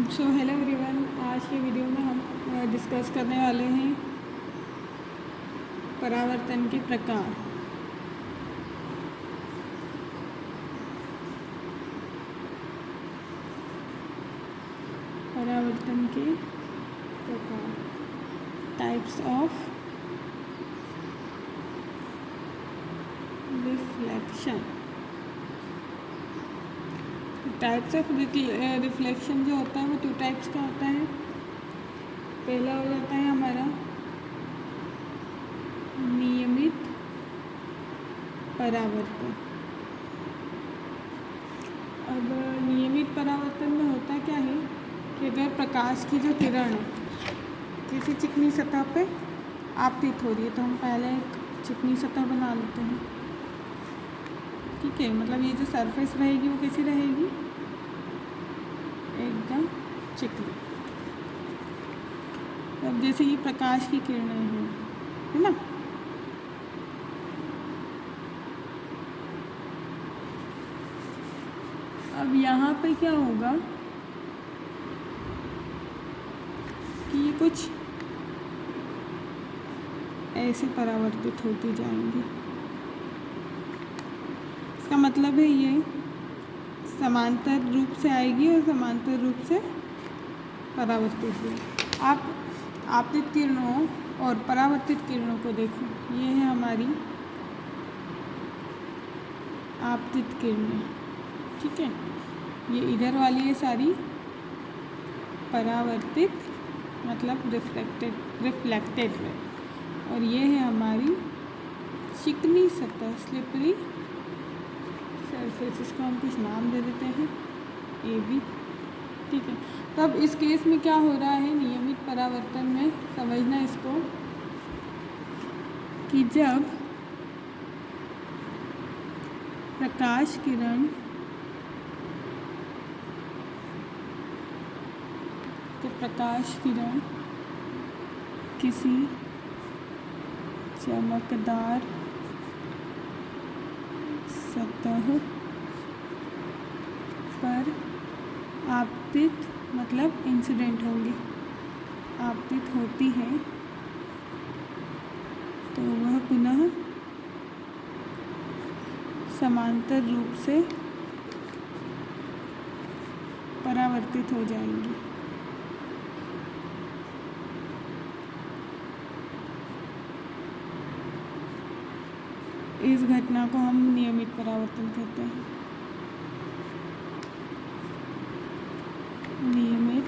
So hello everyone, आज के video में हम डिस्कस करने वाले हैं परावर्तन के प्रकार। परावर्तन के प्रकार, types of reflection. Types of reflection जो होता है वो 2 टाइप्स का होता है। पहला हो जाता है हमारा नियमित परावर्तन। अब नियमित परावर्तन में होता क्या है कि अगर प्रकाश की जो किरण है किसी चिकनी सतह पे आपतित हो रही है तो हम पहले एक चिकनी सतह बना लेते हैं। ठीक है, मतलब ये जो सरफेस रहेगी वो कैसी रहेगी, एकदम चिकनी। अब जैसे ये प्रकाश की किरणें हैं, है ना, अब यहाँ पे क्या होगा कि ये कुछ ऐसे परावर्तित होती जाएंगी। इसका मतलब है ये समांतर रूप से आएगी और समांतर रूप से परावर्तित होगी। आप आपतित किरणों और परावर्तित किरणों को देखो, ये है हमारी आपतित किरणें। ठीक है, ये इधर वाली है सारी परावर्तित, मतलब रिफ्लेक्टेड है, और ये है हमारी चिकनी सतह, स्लिपरी सरफेस। इसको हम कुछ नाम दे देते हैं AB। ठीक है, तब इस केस में क्या हो रहा है नियमित परावर्तन में, समझना इसको कि जब प्रकाश किरण किसी चमकदार सतह पर आपतित, मतलब इंसिडेंट होंगी, आपतित होती है तो वह पुनः समांतर रूप से परावर्तित हो जाएंगी। इस घटना को हम नियमित परावर्तन कहते हैं। नियमित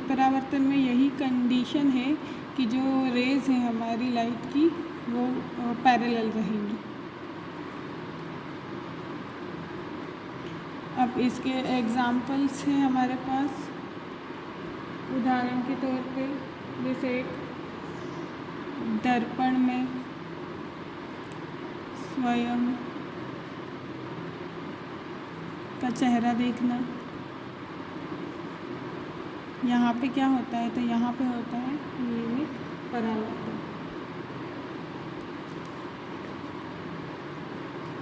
परावर्तन में यही कंडीशन है कि जो रेज है हमारी लाइट की वो पैरेलल रहेंगी। अब इसके एग्जाम्पल्स हैं हमारे पास, उदाहरण के तौर पे जैसे एक दर्पण में स्वयं का चेहरा देखना। यहाँ पे क्या होता है, तो यहाँ पे होता है नियमित परावर्तन।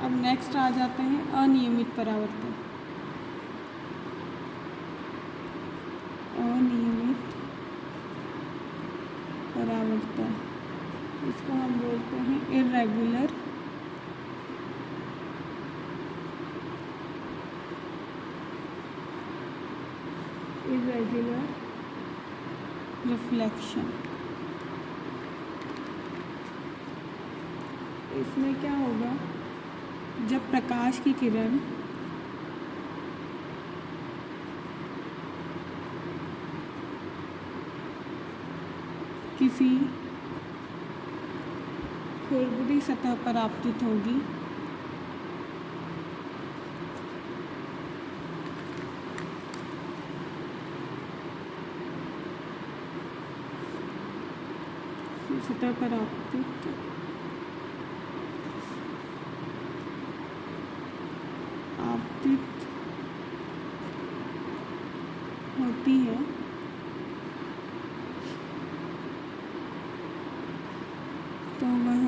अब नेक्स्ट आ जाते हैं अनियमित परावर्तन। अनियमित परावर्तन, इसको हम बोलते हैं इर्रेगुलर रिफ्लेक्शन। इसमें क्या होगा, जब प्रकाश की किरण किसी खुरदरी सतह पर आपतित होगी सतह पर आपतित होती है तो वह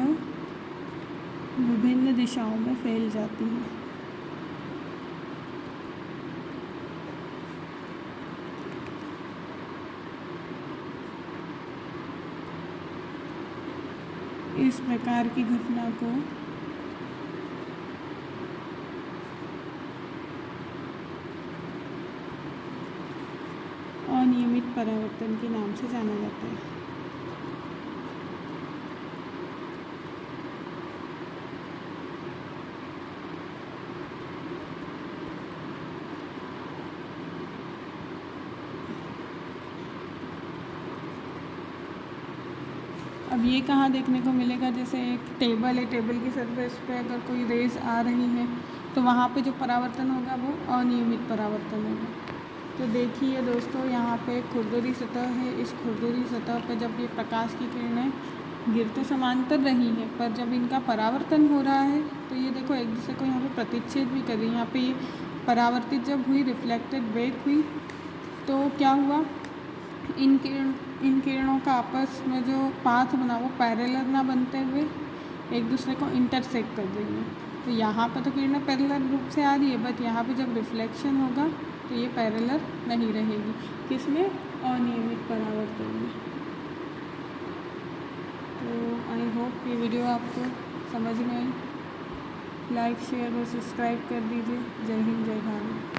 विभिन्न दिशाओं में फैल जाती है। इस प्रकार की घटना को अनियमित परावर्तन के नाम से जाना जाता है। अब ये कहाँ देखने को मिलेगा, जैसे एक टेबल है, टेबल की सरफेस पे अगर कोई रेज आ रही है तो वहाँ पे जो परावर्तन होगा वो अनियमित परावर्तन होगा। तो देखिए दोस्तों, यहाँ पे खुरदुरी सतह है। इस खुरदुरी सतह पर जब ये प्रकाश की किरणें गिर तो समांतर रही हैं, पर जब इनका परावर्तन हो रहा है तो ये देखो एक दूसरे को यहाँ पे प्रतिच्छेद भी कर रही है। यहाँ पे ये परावर्तित जब हुई, रिफ्लेक्टेड बैक हुई, तो क्या हुआ, इन किरणों का आपस में जो पाथ बना वो पैरेलल ना बनते हुए एक दूसरे को इंटरसेक्ट कर रही है। तो यहाँ पर तो किरणें पैरेलल रूप से आ रही है, बट यहाँ पे जब रिफ्लेक्शन होगा तो ये पैरेलल नहीं रहेगी। किसमें? अनियमित परावर्तन में। तो आई होप ये वीडियो आपको समझ में आई। लाइक, शेयर और सब्सक्राइब कर दीजिए। जय हिंद, जय भारत।